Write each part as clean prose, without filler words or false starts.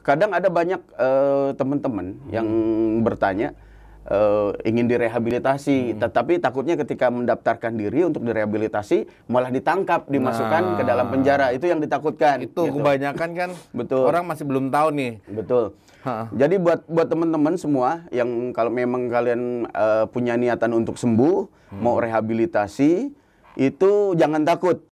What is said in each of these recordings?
kadang ada banyak teman-teman yang bertanya ingin direhabilitasi, tetapi takutnya ketika mendaftarkan diri untuk direhabilitasi malah ditangkap, dimasukkan ke dalam penjara. Itu yang ditakutkan. Itu gitu. Kebanyakan kan Betul. orang masih belum tahu nih. Betul. Jadi buat teman-teman semua yang kalau memang kalian punya niatan untuk sembuh, mau rehabilitasi, itu jangan takut.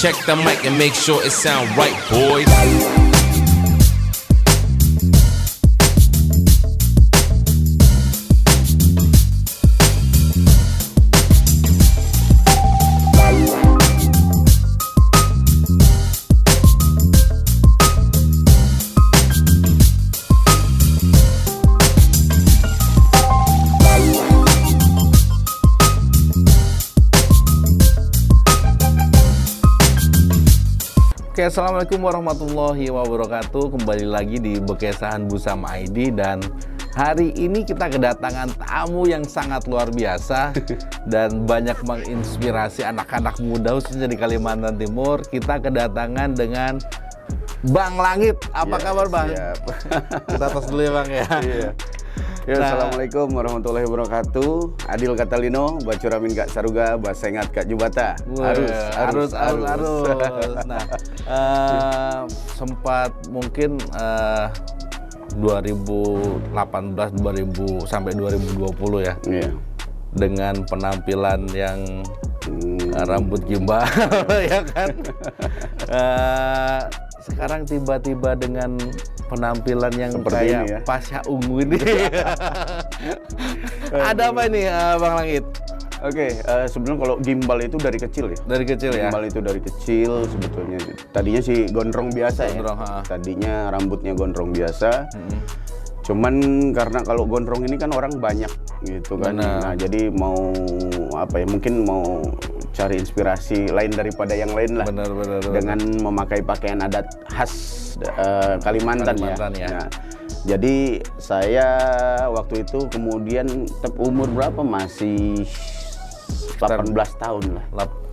Check the mic and make sure it sound right, boys. Oke, assalamualaikum warahmatullahi wabarakatuh. Kembali lagi di Bekesahan Busam ID, dan hari ini kita kedatangan tamu yang sangat luar biasa dan banyak menginspirasi anak-anak muda khususnya di Kalimantan Timur. Kita kedatangan dengan Bang Langit. Apa kabar, Bang? Siap. Kita tos dulu ya, Bang ya. Iya. Ya, Assalamualaikum warahmatullahi wabarakatuh. Adil Katalino, Bacuramin Kak Saruga, Basengat Kak Jubata. Harus. Nah, sempat mungkin 2018, 2000 sampai 2020 ya. Iya. Dengan penampilan yang rambut gimbal, ya kan. Sekarang tiba-tiba dengan penampilan yang seperti kayak ini ya. Pasha Ungu ini. Ada apa ini, Bang Langit? Oke, sebenarnya kalau gimbal itu dari kecil ya. Dari kecil ya? Gimbal itu dari kecil sebetulnya. Tadinya sih gondrong biasa Gondrong, ya. Tadinya rambutnya gondrong biasa. Cuman karena kalau gondrong ini kan orang banyak gitu kan. Benar. Nah, jadi mau apa ya? Mungkin mau cari inspirasi lain daripada yang lain lah. Benar. Dengan memakai pakaian adat khas Kalimantan ya. Nah, jadi saya waktu itu kemudian umur berapa, masih 18 tahun lah.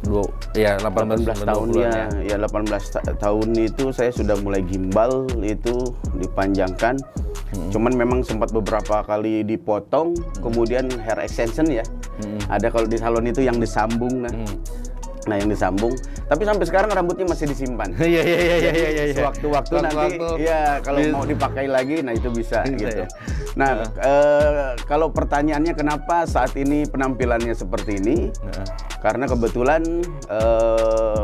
18 tahun ya. Ya 18 tahun itu saya sudah mulai gimbal, itu dipanjangkan. Cuman memang sempat beberapa kali dipotong, kemudian hair extension ya. Ada kalau di salon itu yang disambung, nah yang disambung. Tapi sampai sekarang rambutnya masih disimpan. Iya. Sewaktu-waktu nanti ya kalau mau dipakai lagi, nah itu bisa gitu. Nah, kalau pertanyaannya kenapa saat ini penampilannya seperti ini? Karena kebetulan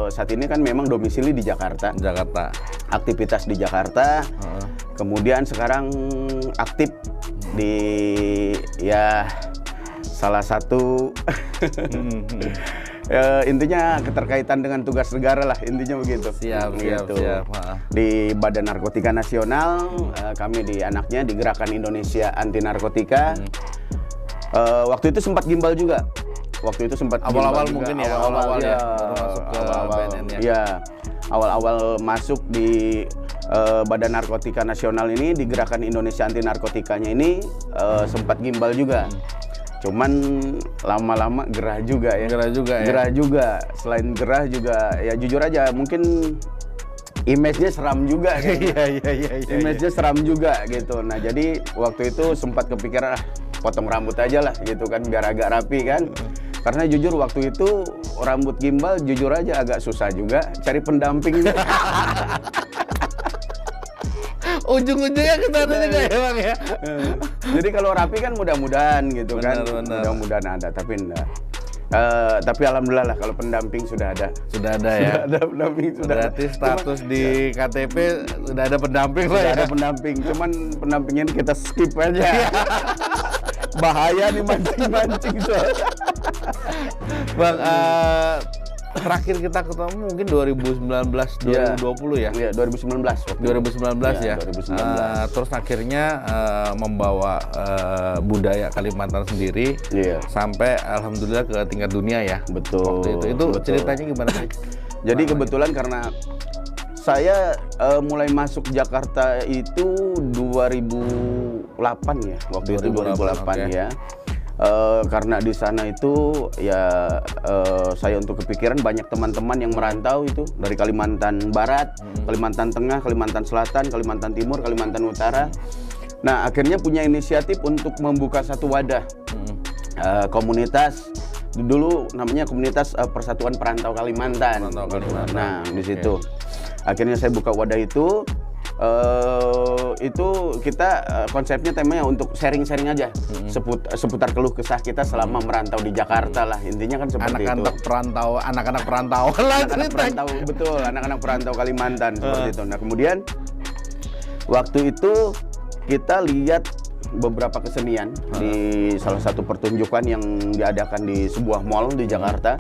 saat ini kan memang domisili di Jakarta. Aktivitas di Jakarta. Kemudian sekarang aktif di ya salah satu intinya keterkaitan dengan tugas negara lah, intinya begitu. Siap. Di Badan Narkotika Nasional, kami di anaknya di Gerakan Indonesia Anti Narkotika. Waktu itu sempat gimbal juga. Awal-awal mungkin ya, awal-awal ya, baru masuk ke BNN ya. Iya, awal-awal masuk di Badan Narkotika Nasional ini, di Gerakan Indonesia Anti Narkotikanya ini sempat gimbal juga. Cuman lama-lama gerah juga ya. Gerah juga. Selain gerah juga ya jujur aja mungkin image-nya seram juga kan. Image-nya seram juga gitu. Nah, jadi waktu itu sempat kepikiran potong rambut aja lah gitu kan, biar agak rapi kan. Karena jujur waktu itu rambut gimbal jujur aja agak susah juga cari pendamping. Ujung-ujungnya ke sana juga ya, Bang ya. Jadi kalau rapi kan mudah-mudahan gitu kan. Mudah-mudahan ada, tapi enggak. Tapi alhamdulillah lah kalau pendamping sudah ada. Sudah ada ya. Sudah ada pendamping, sudah. Berarti status di KTP sudah ada pendamping lah ya. Ada pendamping, cuman pendampingnya kita skip aja. Bahaya nih mancing-mancing soalnya. Bang, terakhir kita ketemu mungkin 2019-2020 ya? Iya, 2019. 2019 ya? 2019. Terus akhirnya membawa budaya Kalimantan sendiri sampai alhamdulillah ke tingkat dunia ya? Betul. Waktu itu ceritanya gimana sih? Jadi kebetulan karena saya mulai masuk Jakarta itu 2008 ya, waktu itu 2008 ya. Karena di sana itu ya saya untuk kepikiran banyak teman-teman yang merantau itu dari Kalimantan Barat, Kalimantan Tengah, Kalimantan Selatan, Kalimantan Timur, Kalimantan Utara. Nah, akhirnya punya inisiatif untuk membuka satu wadah komunitas. Dulu namanya komunitas Persatuan Perantau Kalimantan. Nah, di situ akhirnya saya buka wadah itu. Itu kita konsepnya temanya untuk sharing-sharing aja seputar keluh kesah kita selama merantau di Jakarta lah, intinya kan seperti anak-anak itu. anak-anak perantau Anak-anak perantau, betul, anak-anak perantau Kalimantan seperti itu. Nah, kemudian waktu itu kita lihat beberapa kesenian di salah satu pertunjukan yang diadakan di sebuah mall di Jakarta.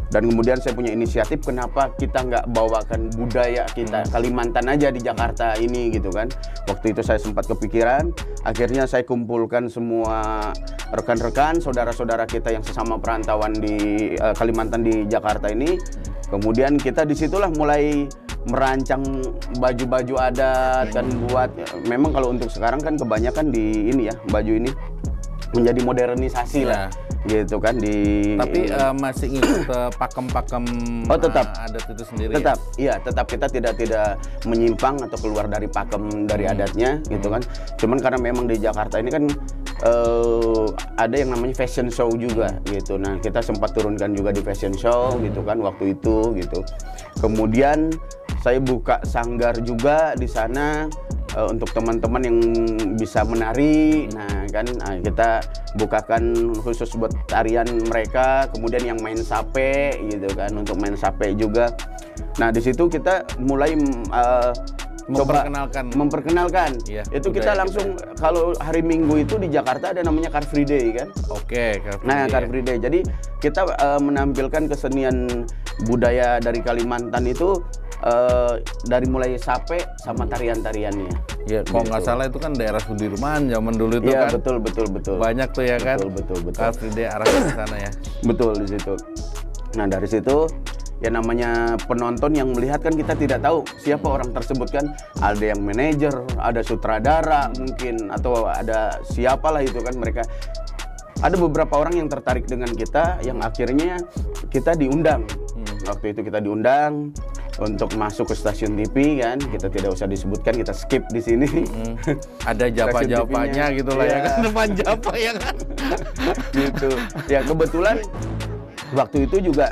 Dan kemudian saya punya inisiatif, kenapa kita nggak bawakan budaya kita Kalimantan aja di Jakarta ini gitu kan. Waktu itu saya sempat kepikiran, akhirnya saya kumpulkan semua rekan-rekan, saudara-saudara kita yang sesama perantauan di Kalimantan di Jakarta ini. Kemudian kita disitulah mulai merancang baju-baju adat kan, buat memang kalau untuk sekarang kan kebanyakan di ini ya, baju ini menjadi modernisasi lah gitu kan tapi masih ngikut pakem-pakem tetap adat itu sendiri tetap ya? Iya, tetap kita tidak menyimpang atau keluar dari pakem dari adatnya gitu kan. Cuman karena memang di Jakarta ini kan ada yang namanya fashion show juga gitu. Nah, kita sempat turunkan juga di fashion show gitu kan waktu itu gitu. Kemudian saya buka sanggar juga di sana untuk teman-teman yang bisa menari. Nah, kan kita bukakan khusus buat tarian mereka, kemudian yang main sape gitu kan, untuk main sape juga. Nah, di situ kita mulai memperkenalkan. Ya, itu kita langsung kalau hari Minggu itu di Jakarta ada namanya Car Free Day kan. Oke, Car Free Day. Car Free Day. Jadi kita menampilkan kesenian budaya dari Kalimantan itu dari mulai sape sama tarian-tariannya. Ya, kalau nggak salah itu kan daerah Sudirman zaman dulu itu kan. Iya, betul. Banyak tuh ya kan. Betul. Car Free Day arahnya ke sana ya. Betul, di situ. Nah, dari situ ya namanya penonton yang melihat kan kita tidak tahu siapa orang tersebut kan. Ada yang manajer, ada sutradara mungkin, atau ada siapalah itu kan mereka. Ada beberapa orang yang tertarik dengan kita yang akhirnya kita diundang. Waktu itu kita diundang untuk masuk ke stasiun TV kan. Kita tidak usah disebutkan, kita skip di sini. Ada japa-japanya gitu lah ya kan, depan japa ya kan. Gitu. Ya kebetulan waktu itu juga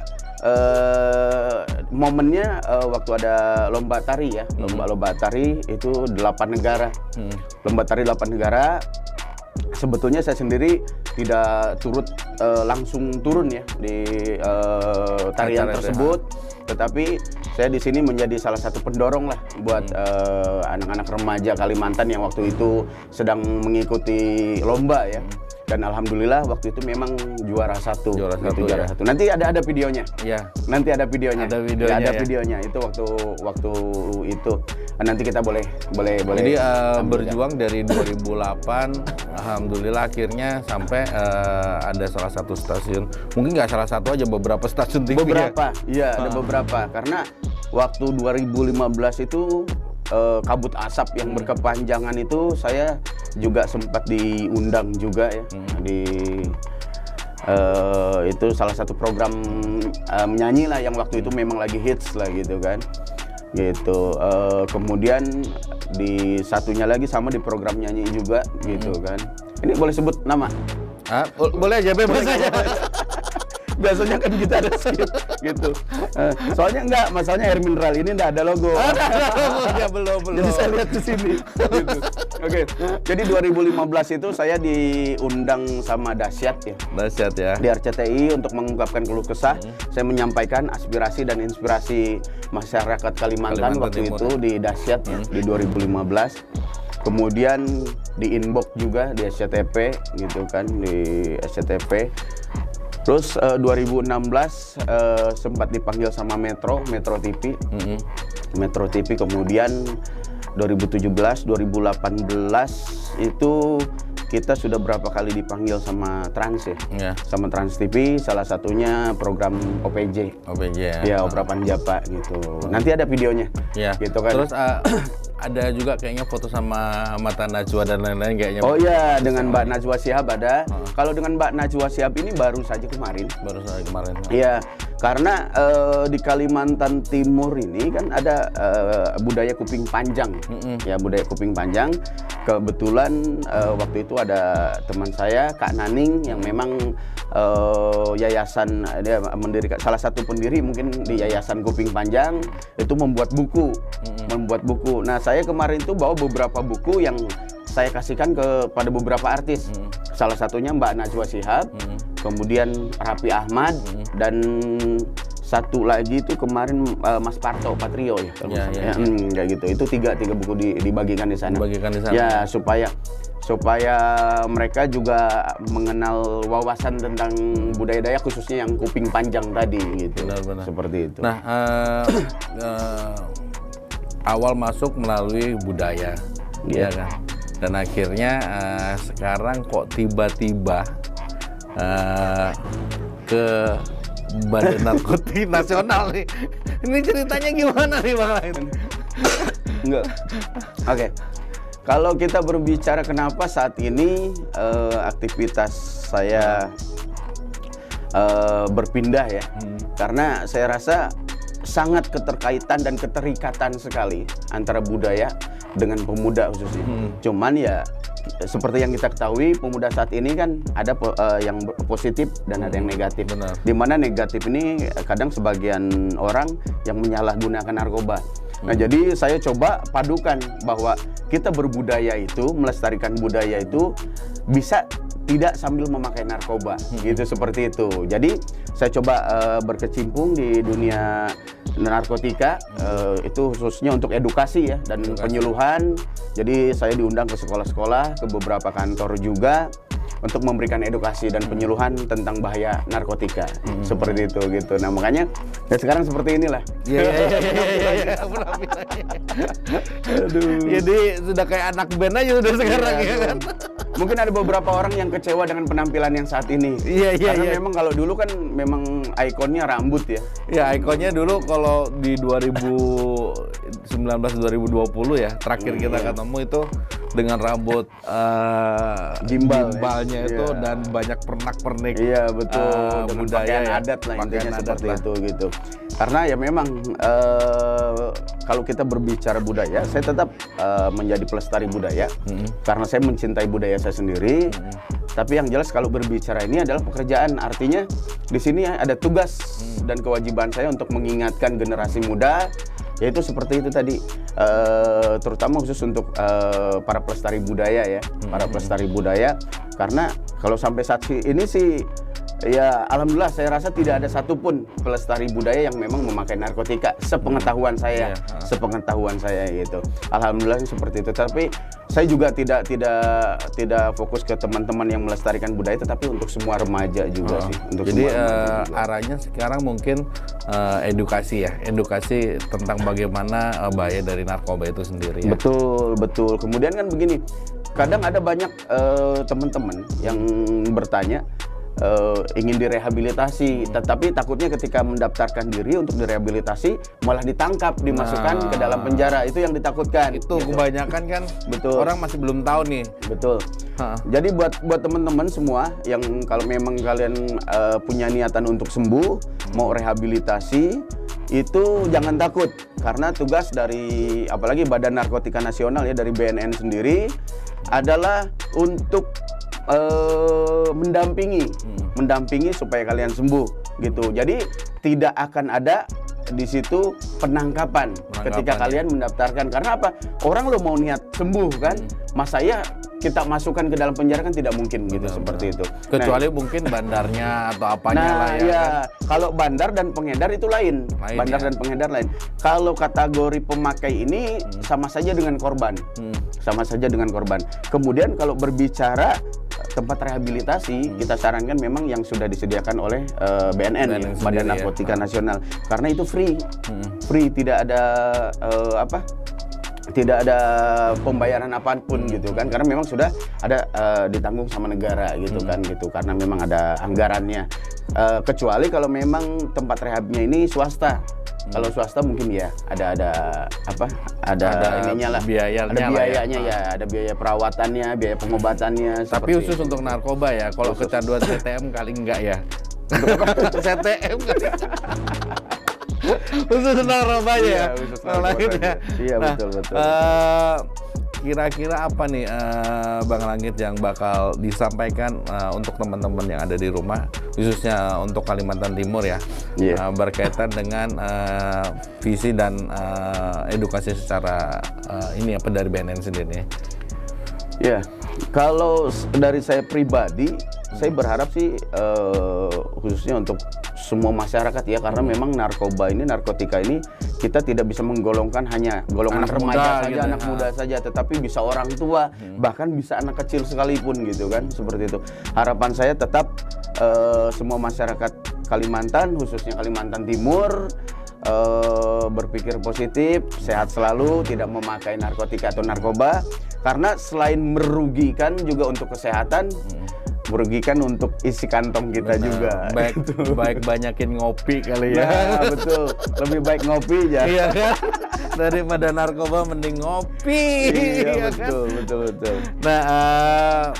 momennya waktu ada lomba tari ya, lomba tari itu 8 negara. Lomba tari 8 negara. Sebetulnya saya sendiri tidak langsung turun ya di tarian tersebut, tetapi saya di sini menjadi salah satu pendorong lah buat anak-anak remaja Kalimantan yang waktu itu sedang mengikuti lomba ya. Dan alhamdulillah waktu itu memang juara satu. Juara satu. Nanti ada videonya. Iya. Nanti ada videonya. Ada videonya. Itu waktu itu. Nanti kita boleh. Jadi berjuang dari 2008, alhamdulillah akhirnya sampai ada salah satu stasiun. Mungkin nggak salah satu aja, beberapa stasiun TV. Beberapa. Iya, ada beberapa. Karena waktu 2015 itu kabut asap yang berkepanjangan itu saya juga sempat diundang juga ya di itu salah satu program menyanyi lah yang waktu itu memang lagi hits lah gitu kan gitu. Kemudian di satunya lagi sama di program nyanyi juga gitu kan. Ini boleh sebut nama? Boleh aja, bebas aja. Biasanya kan kita ada skip gitu. Soalnya enggak, masalahnya air mineral ini enggak ada logo. Ya belum. Jadi saya lihat di sini. Gitu. Oke. Jadi 2015 itu saya diundang sama Dahsyat ya. Dahsyat ya. Di RCTI untuk mengungkapkan keluh kesah. Saya menyampaikan aspirasi dan inspirasi masyarakat Kalimantan waktu Timur. itu di Dahsyat ya, di 2015. Kemudian di inbox juga di SCTV gitu kan, di SCTV. Terus 2016 sempat dipanggil sama Metro TV. Metro TV. Kemudian 2017, 2018 itu kita sudah berapa kali dipanggil sama Trans ya. Sama Trans TV, salah satunya program OPJ. OPJ ya. Ya, Opera Panjapa gitu. Nanti ada videonya. Ya. Gitu kan. Terus ada juga kayaknya foto sama Mata Najwa dan lain-lain kayaknya. Oh iya, dengan Mbak Najwa Shihab ada. Kalau dengan Mbak Najwa Shihab ini baru saja kemarin. Baru saja kemarin. Iya, karena di Kalimantan Timur ini kan ada budaya kuping panjang. Ya, budaya kuping panjang. Kebetulan waktu itu ada teman saya, Kak Naning, yang memang yayasan, dia mendirikan, salah satu pendiri mungkin di Yayasan Kuping Panjang, itu membuat buku. Nah, saya kemarin itu bawa beberapa buku yang saya kasihkan kepada beberapa artis. Salah satunya Mbak Najwa Shihab, kemudian Raffi Ahmad, dan satu lagi itu kemarin Mas Parto Patrio ya. Kayak gitu. Itu tiga buku dibagikan di sana. Ya, supaya mereka juga mengenal wawasan tentang budaya Dayak, khususnya yang kuping panjang tadi gitu. Benar-benar. Seperti itu. Nah, awal masuk melalui budaya, ya kan? Dan akhirnya sekarang kok tiba-tiba ke Badan Narkotika Nasional nih. Ini ceritanya gimana nih Bang Lain? Enggak. Oke. Kalau kita berbicara kenapa saat ini aktivitas saya berpindah ya, karena saya rasa sangat keterkaitan dan keterikatan sekali antara budaya dengan pemuda khususnya. Cuman ya seperti yang kita ketahui, pemuda saat ini kan ada yang positif dan ada yang negatif. Dimana negatif ini kadang sebagian orang yang menyalahgunakan narkoba. Nah, jadi saya coba padukan bahwa kita berbudaya itu, melestarikan budaya itu bisa tidak sambil memakai narkoba, gitu, seperti itu. Jadi saya coba berkecimpung di dunia narkotika, itu khususnya untuk edukasi ya dan penyuluhan. Jadi saya diundang ke sekolah-sekolah, ke beberapa kantor juga untuk memberikan edukasi dan penyuluhan tentang bahaya narkotika, seperti itu gitu. Nah, makanya ya sekarang seperti inilah. Jadi sudah kayak anak band aja udah sekarang ya kan. Mungkin ada beberapa orang yang kecewa dengan penampilan yang saat ini. Karena memang kalau dulu kan memang ikonnya rambut ya. Ya, ikonnya dulu kalau di 2019-2020 ya, terakhir kita ketemu itu dengan rambut gimbalnya itu dan banyak pernak-pernik. Iya, betul. Budaya pakaian adat lah, intinya seperti lah. itu gitu. Karena ya memang kalau kita berbicara budaya, saya tetap menjadi pelestari budaya karena saya mencintai budaya saya sendiri. Tapi yang jelas kalau berbicara ini adalah pekerjaan, artinya di sini ada tugas dan kewajiban saya untuk mengingatkan generasi muda, yaitu seperti itu tadi, terutama khusus untuk para pelestari budaya ya, para pelestari budaya. Karena kalau sampai saat ini sih, ya alhamdulillah saya rasa tidak ada satupun pelestari budaya yang memang memakai narkotika, sepengetahuan saya, gitu. Alhamdulillah seperti itu. Tapi saya juga tidak fokus ke teman-teman yang melestarikan budaya, tetapi untuk semua remaja juga sih. Untuk jadi arahnya sekarang mungkin edukasi ya, edukasi tentang bagaimana bahaya dari narkoba itu sendiri. Ya? Betul. Kemudian kan begini, kadang ada banyak teman-teman yang bertanya, ingin direhabilitasi, tetapi takutnya ketika mendaftarkan diri untuk direhabilitasi malah ditangkap, dimasukkan ke dalam penjara. Itu yang ditakutkan. Itu gitu. Kebanyakan kan orang masih belum tahu nih. Betul. Jadi buat teman-teman semua yang kalau memang kalian punya niatan untuk sembuh, mau rehabilitasi, itu jangan takut, karena tugas dari apalagi Badan Narkotika Nasional ya, dari BNN sendiri adalah untuk mendampingi supaya kalian sembuh gitu. Jadi tidak akan ada di situ penangkapan ketika kalian mendaftarkan. Karena apa? Orang lo mau niat sembuh kan, masa ya kita masukkan ke dalam penjara kan tidak mungkin gitu. Seperti itu. Kecuali mungkin bandarnya atau apanya lah ya. Kan? Kalau bandar dan pengedar itu lain. Bandar dan pengedar lain. Kalau kategori pemakai ini sama saja dengan korban. Sama saja dengan korban. Kemudian kalau berbicara tempat rehabilitasi, kita sarankan memang yang sudah disediakan oleh BNN, Badan Narkotika Nasional, karena itu free, tidak ada tidak ada pembayaran apapun gitu kan, karena memang sudah ada ditanggung sama negara gitu kan gitu, karena memang ada anggarannya. Kecuali kalau memang tempat rehabnya ini swasta Kalau swasta mungkin ya ada apa? Ada ininya lah. Biayanya ya, ada biaya perawatannya, biaya pengobatannya. Tapi khusus untuk narkoba ya. Kalau kecanduan CTM kali enggak ya. CTM kali. Khusus narkoba ya. Iya, betul. Kira-kira apa nih Bang Langit yang bakal disampaikan untuk teman-teman yang ada di rumah, khususnya untuk Kalimantan Timur ya, berkaitan dengan visi dan edukasi secara ini apa dari BNN sendiri? Ya, kalau dari saya pribadi, saya berharap sih khususnya untuk semua masyarakat ya, karena memang narkotika ini kita tidak bisa menggolongkan hanya golongan anak remaja muda, saja, gitu. anak muda saja, tetapi bisa orang tua, bahkan bisa anak kecil sekalipun gitu kan, seperti itu. Harapan saya tetap semua masyarakat Kalimantan, khususnya Kalimantan Timur, berpikir positif, sehat selalu, tidak memakai narkotika atau narkoba, karena selain merugikan juga untuk kesehatan, merugikan untuk isi kantong kita juga. Baik banyakin ngopi kali ya. Nah, betul. Lebih baik ngopi ya. Iya kan? Daripada narkoba mending ngopi. Iya, kan? betul. Nah,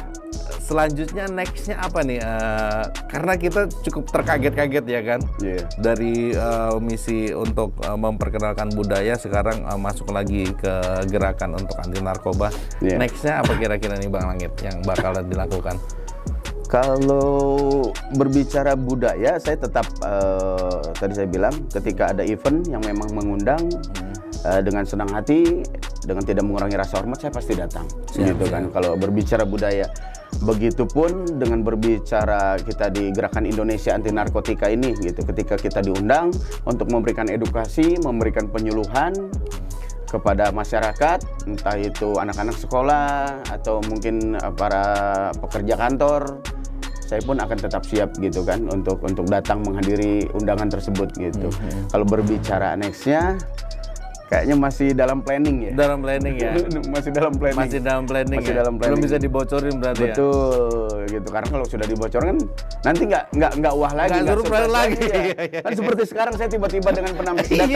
selanjutnya nextnya apa nih? Karena kita cukup terkaget-kaget ya kan? Iya. Dari misi untuk memperkenalkan budaya, sekarang masuk lagi ke gerakan untuk anti narkoba. Iya. Nextnya apa kira-kira nih Bang Langit yang bakal dilakukan? Kalau berbicara budaya, saya tetap tadi saya bilang ketika ada event yang memang mengundang dengan senang hati, dengan tidak mengurangi rasa hormat, saya pasti datang. Gitu kan. Kalau berbicara budaya, begitupun dengan berbicara kita di Gerakan Indonesia Anti Narkotika ini, gitu. Ketika kita diundang untuk memberikan edukasi, memberikan penyuluhan kepada masyarakat, entah itu anak-anak sekolah atau mungkin para pekerja kantor, saya pun akan tetap siap gitu kan untuk datang menghadiri undangan tersebut gitu. Kalau berbicara nextnya, kayaknya masih dalam planning ya. Dalam planning ya. Masih dalam planning. Belum bisa dibocorin berarti. Betul, gitu. Karena kalau sudah dibocorkan nanti nggak wah lagi. Nggak surprise lagi. Ya. Kan seperti sekarang saya tiba-tiba dengan datang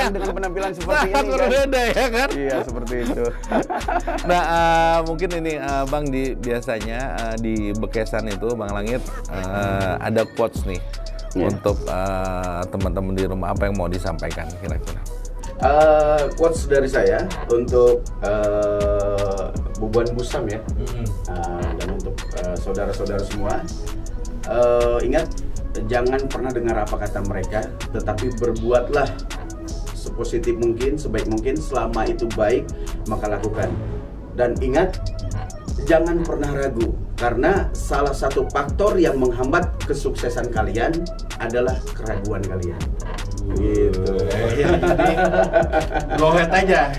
dengan penampilan seperti ini kan. Berbeda ya kan? Iya, seperti itu. Nah, mungkin ini Bang biasanya di Bekesan itu Bang Langit ada quotes nih untuk teman-teman di rumah, apa yang mau disampaikan kira-kira? Quotes dari saya untuk Bubuan Busam ya, dan untuk saudara-saudara semua, ingat, jangan pernah dengar apa kata mereka, tetapi berbuatlah sepositif mungkin, sebaik mungkin. Selama itu baik, maka lakukan. Dan ingat, jangan pernah ragu, karena salah satu faktor yang menghambat kesuksesan kalian adalah keraguan kalian. Gitu. Jadi go ahead aja,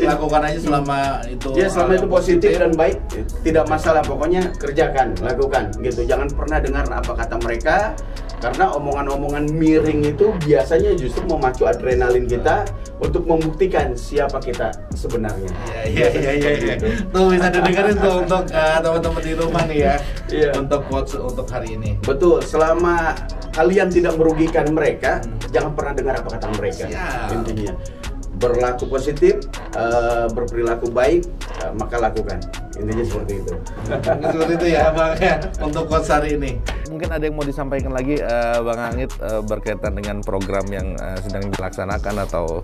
lakukan aja selama itu. Ya, selama itu positif dan baik, tidak masalah. Pokoknya kerjakan, lakukan, gitu. Jangan pernah dengar apa kata mereka, karena omongan-omongan miring itu biasanya justru memacu adrenalin kita untuk membuktikan siapa kita sebenarnya. Iya. Tuh bisa didengerin tuh untuk teman-teman di rumah nih ya. Iya. Untuk quotes untuk hari ini. Betul, selama kalian tidak merugikan mereka, jangan pernah dengar apa kata mereka. Intinya berlaku positif, berperilaku baik, maka lakukan. Intinya seperti itu. Seperti itu ya Bang ya, untuk quotes hari ini. Mungkin ada yang mau disampaikan lagi Bang Langit berkaitan dengan program yang sedang dilaksanakan atau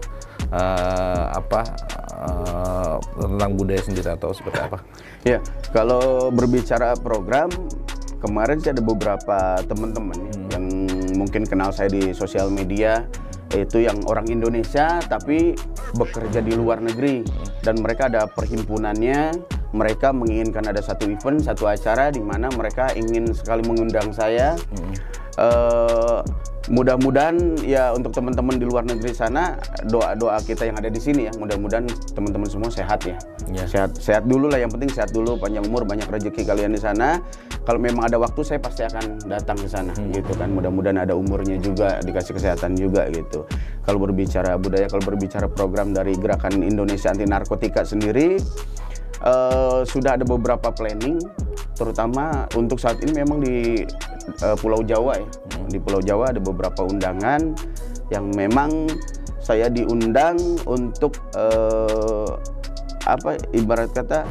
tentang budaya sendiri atau seperti apa? Ya, kalau berbicara program, kemarin sih ada beberapa teman-teman yang mungkin kenal saya di sosial media, yaitu yang orang Indonesia tapi bekerja di luar negeri, dan mereka ada perhimpunannya. Mereka menginginkan ada satu event, satu acara di mana mereka ingin sekali mengundang saya. Mudah-mudahan ya untuk teman-teman di luar negeri sana, doa kita yang ada di sini ya, mudah-mudahan teman-teman semua sehat ya. Sehat dulu lah, yang penting sehat dulu, panjang umur, banyak rezeki kalian di sana. Kalau memang ada waktu, saya pasti akan datang ke sana gitu kan. Mudah-mudahan ada umurnya juga, dikasih kesehatan juga gitu. Kalau berbicara budaya, kalau berbicara program dari Gerakan Indonesia Anti Narkotika sendiri, sudah ada beberapa planning, terutama untuk saat ini memang di Pulau Jawa ya. Di Pulau Jawa ada beberapa undangan yang memang saya diundang untuk ibarat kata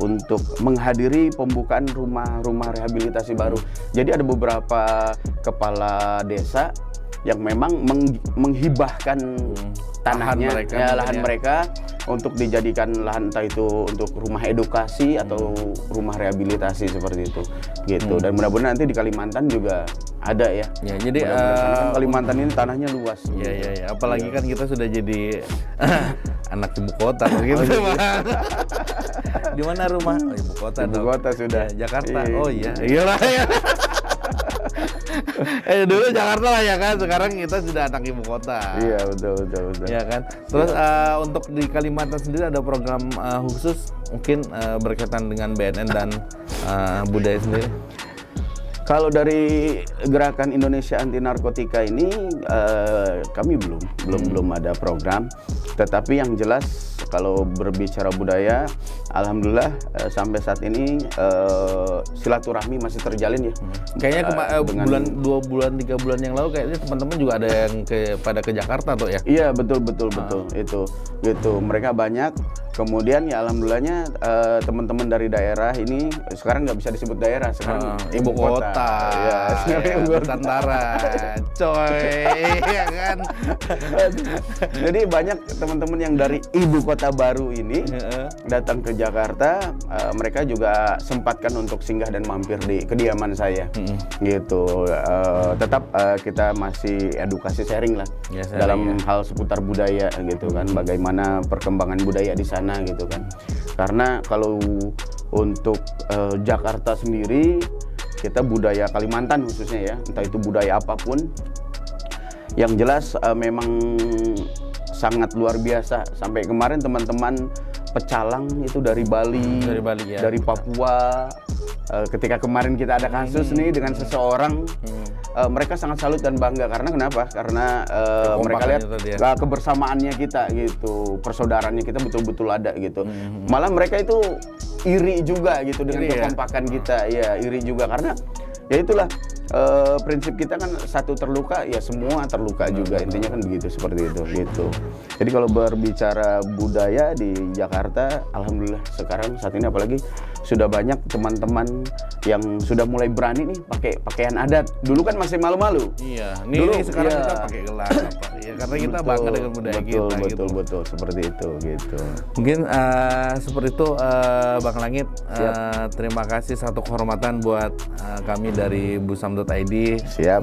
untuk menghadiri pembukaan rumah rehabilitasi baru. Jadi ada beberapa kepala desa yang memang menghibahkan tanahnya, lahan mereka untuk dijadikan lahan, entah itu untuk rumah edukasi atau rumah rehabilitasi seperti itu, gitu. Dan mudah-mudahan nanti di Kalimantan juga ada ya. Ya, jadi Kalimantan ini tanahnya luas. Iya. Apalagi kan kita sudah jadi anak ibu kota begitu, Bang. Di mana rumah? Oh, ibu kota. Ibu kota sudah. Ya, Jakarta. Iya. Oh iya. Iyalah ya. Dulu Jakarta lah ya kan, sekarang kita sudah anak ibu kota. Iya, betul. Ya kan. Terus untuk di Kalimantan sendiri ada program khusus mungkin berkaitan dengan BNN dan budaya sendiri. Kalau dari Gerakan Indonesia Anti Narkotika ini kami belum ada program. Tetapi yang jelas kalau berbicara budaya, alhamdulillah sampai saat ini silaturahmi masih terjalin ya. Kayaknya bulan 2 bulan 3 bulan yang lalu kayaknya teman-teman juga ada yang pada ke Jakarta tuh ya. Iya, betul. Itu mereka banyak. Kemudian ya alhamdulillahnya teman-teman dari daerah ini sekarang nggak bisa disebut daerah, sekarang ibu kota. Ya, Nusantara, coy, ya kan. Jadi banyak teman-teman yang dari ibu kota baru ini datang ke Jakarta, mereka juga sempatkan untuk singgah dan mampir di kediaman saya, gitu. Tetap kita masih edukasi sharing lah dalam hal seputar budaya, gitu kan. Bagaimana perkembangan budaya di sana, gitu kan. Karena kalau untuk Jakarta sendiri, kita budaya Kalimantan khususnya ya, entah itu budaya apapun, yang jelas memang sangat luar biasa. Sampai kemarin teman-teman pecalang itu dari Bali, ya. dari Papua. Ketika kemarin kita ada kasus nih dengan seseorang, mereka sangat salut dan bangga. Karena kenapa? Karena mereka lihat kebersamaannya kita, gitu, persaudaraannya kita betul-betul ada, gitu. Malah mereka itu iri juga, gitu, dengan kekompakan kita. Ya, iri juga karena ya itulah prinsip kita kan, satu terluka ya semua terluka juga, intinya kan begitu, seperti itu, gitu. Jadi kalau berbicara budaya di Jakarta, alhamdulillah sekarang saat ini apalagi sudah banyak teman-teman yang sudah mulai berani nih pakai pakaian adat. Dulu kan masih malu-malu. Iya. Dulu sekarang kita pakai gelar apa? Ya, karena kita bangga dengan budaya kita. Betul, seperti itu, gitu. Mungkin seperti itu, Bang Langit. Terima kasih, satu kehormatan buat kami dari Busam.id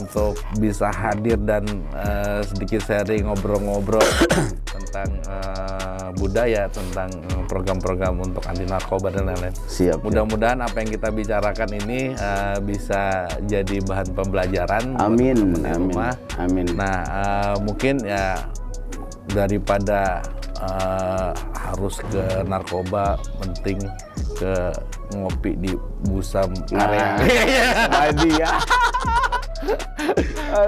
untuk bisa hadir dan sedikit sharing, ngobrol-ngobrol tentang budaya, tentang program-program untuk anti narkoba dan lain-lain. Mudah-mudahan apa yang kita bicarakan ini bisa jadi bahan pembelajaran. Amin. Buat teman-teman di rumah. Amin. Nah, mungkin ya daripada harus ke narkoba, penting ke ngopi di Busam area. Ya.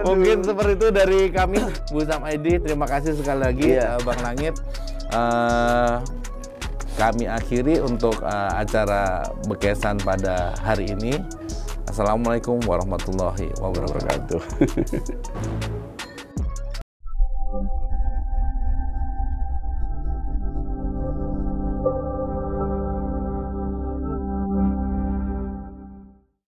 Mungkin seperti itu dari kami Busam ID. Terima kasih sekali lagi Bang Langit. Kami akhiri untuk acara Bekesan pada hari ini. Assalamualaikum warahmatullahi wabarakatuh.